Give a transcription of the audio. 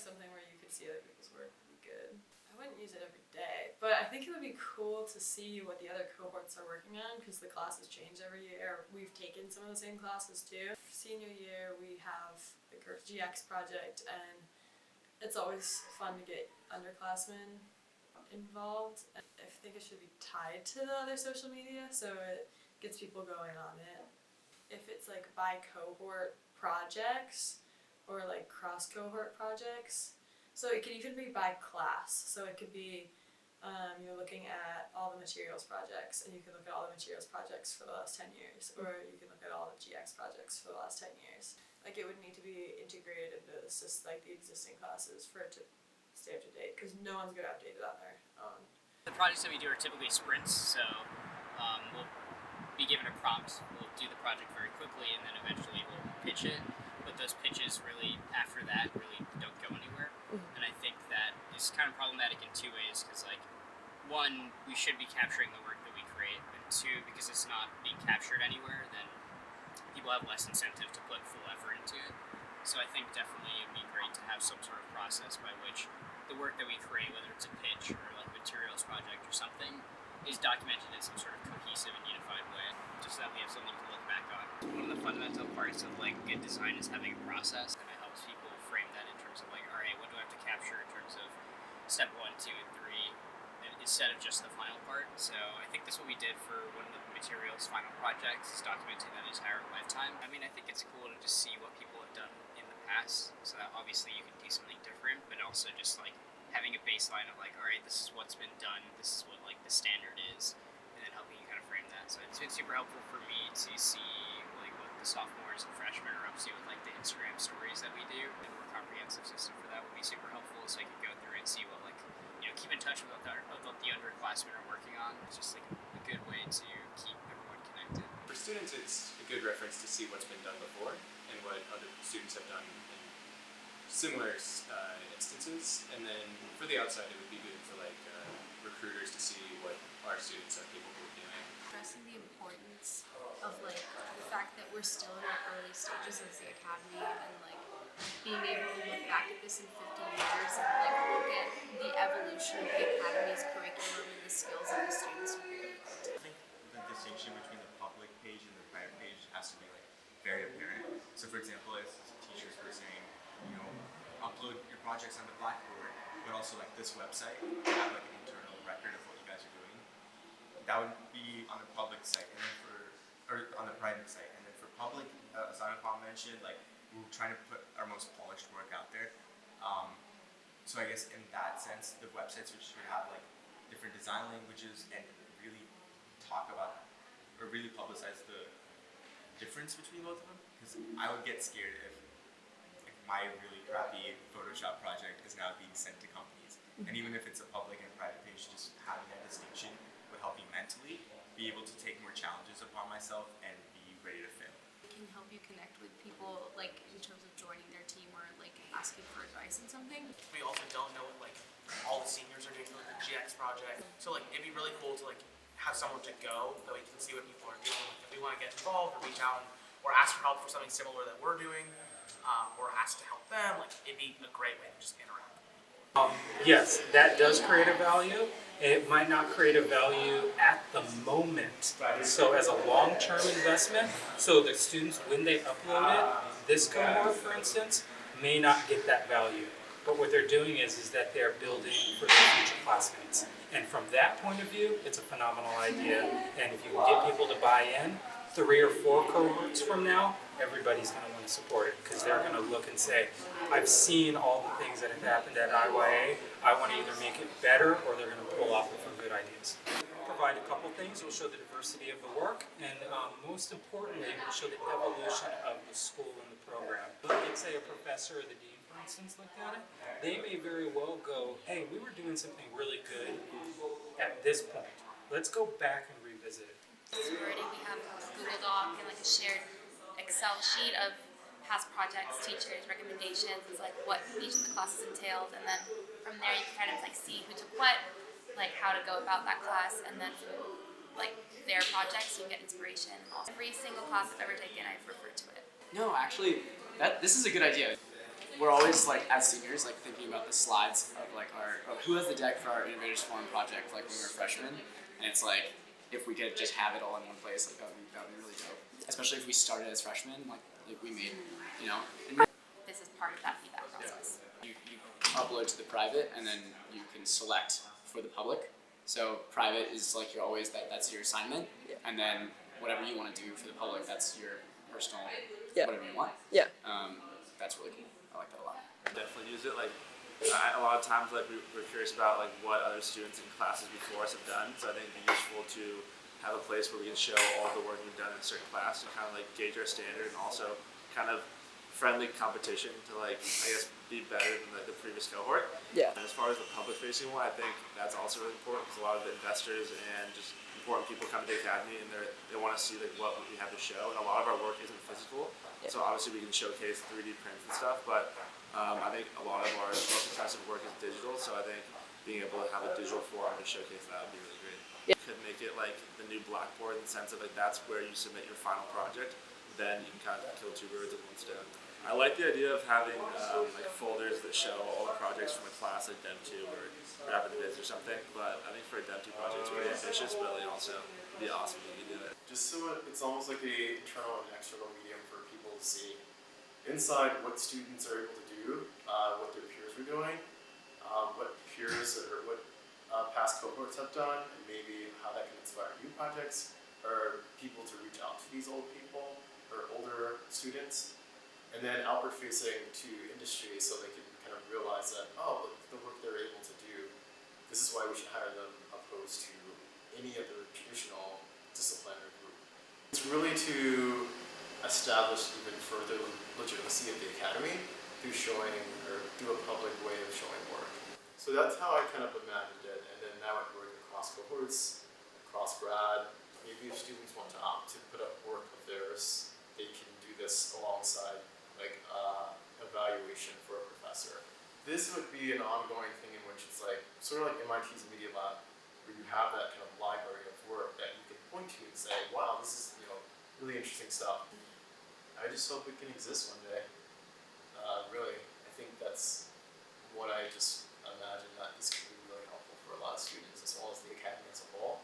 something where you could see other people's work would be good. I wouldn't use it every day, but I think it would be cool to see what the other cohorts are working on because the classes change every year. We've taken some of the same classes too. Senior year we have the GX project, and it's always fun to get underclassmen involved. I think it should be tied to the other social media so it gets people going on it. If it's like by cohort projects or like cross cohort projects, so it could even be by class. So it could be you're looking at all the materials projects, and you can look at all the materials projects for the last 10 years, or you can look at all the GX projects for the last 10 years. Like it would need to be integrated into like the existing classes for it to stay up to date, because no one's going to update it on their own. The projects that we do are typically sprints, so we'll be given a prompt, we'll do the project very quickly, and then eventually we'll pitch it. But those pitches really, after that, really don't go anywhere. And I think that is kind of problematic in two ways, because like, one, we should be capturing the work that we create, and two, because it's not being captured anywhere, then people have less incentive to put full effort into it. So I think definitely it'd be great to have some sort of process by which the work that we create, whether it's a pitch or like a materials project or something, is documented in some sort of cohesive and unified way, just so that we have something to look back on. One of the fundamental parts of like good design is having a process, and it helps people frame that in terms of like, all right, what do I have to capture in terms of step 1, 2, and 3, instead of just the final part. So I think that's what we did for one of the materials final projects, is documenting that entire lifetime. I mean, I think it's cool to just see what people have done in the past, so that obviously you can do something different, but also just like having a baseline of like, all right, this is what's been done, this is what like the standard is, and then helping you kind of frame that. So it's been super helpful for me to see like what the sophomores and freshmen are up to with like the Instagram stories that we do. A more comprehensive system for that would be super helpful, so I can go through and see what like, keep in touch with what the underclassmen are working on. It's just like a good way to keep everyone connected. For students, it's a good reference to see what's been done before and what other students have done in similar instances. And then for the outside, it would be good for like recruiters to see what our students are capable of doing. Stressing the importance of like the fact that we're still in our early stages as the academy, and like being able to look back at this in 50 years and like look at the evolution of the academy's curriculum and the skills of the students are really good. I think the distinction between the public page and the private page has to be like very apparent. So for example, if teachers were saying, upload your projects onto Blackboard, but also like this website, have like an internal record of what you guys are doing, that would be on the public site, and then on the private site. And then for public, as Anupam mentioned, like we're trying to put our most polished work out there. So I guess in that sense, the websites should have like different design languages and really talk about or really publicize the difference between both of them. Because I would get scared if my really crappy Photoshop project is now being sent to companies. And even if it's a public and private page, just having that distinction would help me mentally be able to take more challenges upon myself and be ready to fail. It can help you connect with people like in terms of joining their team or like asking for advice in something. We also don't know what like all the seniors are doing for like the GX project. So like it'd be really cool to like have someone to go that we can see what people are doing. If we want to get involved or reach out or ask for help for something similar that we're doing, or ask to help them, like it'd be a great way to just interact. Yes, that does create a value. It might not create a value at the moment. So as a long-term investment, so the students, when they upload it, this cohort, for instance, may not get that value. But what they're doing is that they're building for their future classmates. And from that point of view, it's a phenomenal idea. And if you can get people to buy in, 3 or 4 cohorts from now, everybody's going to want to support it, because they're going to look and say, I've seen all the things that have happened at IYA. I want to either make it better, or they're going to pull off of some good ideas. Provide a couple things. We'll show the diversity of the work, and most importantly, we'll show the evolution of the school and the program. Let's say a professor or the dean, for instance, looked at it. They may very well go, hey, we were doing something really good at this point. Let's go back and revisit it. Already we have a Google Doc and like a shared Excel sheet of past projects, teachers, recommendations, like what each of the classes entailed, and then from there you can kind of like see who took what, like how to go about that class, and then like their projects you get inspiration. Every single class I've ever taken, I've referred to it. No, actually, this is a good idea. we're always like as seniors like thinking about the slides of like who has the deck for our Innovators Forum project like when we were freshmen, and it's like if we could just have it all in one place, like that would be really dope. Especially if we started as freshmen, like we made, you know. And This is part of that feedback process. you upload to the private, and then you can select for the public. So private is like you're always that's your assignment, and then whatever you want to do for the public, that's your personal whatever you want. Yeah. That's really cool. I like that a lot. Definitely use it. Like a lot of times, like we're curious about like what other students in classes before us have done. So I think it'd be useful to have a place where we can show all the work we've done in a certain class and kind of like gauge our standard, and also kind of friendly competition to like I guess be better than the previous cohort. Yeah. And as far as the public facing one, I think that's also really important because a lot of the investors and just important people come to the academy and they want to see like what we have to show, and a lot of our work isn't physical. Yeah. So obviously we can showcase 3D prints and stuff, but I think a lot of our most expensive work is digital. So I think being able to have a digital forum to showcase that would be really great. Yeah. Could make it like the new Blackboard in the sense of like that's where you submit your final project. Then you can kind of kill two birds with one stone. I like the idea of having like folders that show all the projects from a class like Dev 2 or Rapid Viz or something. But I think for a Dev 2 project, it's really ambitious, but it also be awesome if you do it. Just so it's almost like a internal and external medium for people to see inside what students are able to do, what their peers are doing, what peers or what past cohorts have done, and maybe how that can inspire new projects or people to reach out to these old people or older students. And then outward facing to industry so they can kind of realize that, oh, the work they're able to do, this is why we should hire them opposed to any other traditional discipline or group. It's really to establish even further legitimacy of the academy through showing or through a public way of showing work. So that's how I kind of imagined it, and then that would work across cohorts, across grad. Maybe if students want to opt to put up work of theirs, they can do this alongside like evaluation for a professor. This would be an ongoing thing in which it's like sort of like MIT's Media Lab, where you have that kind of library of work that you can point to and say, wow, this is really interesting stuff. I just hope it can exist one day. Really, I think that's what I just imagine that this could be really helpful for a lot of students as well as the academy as a whole.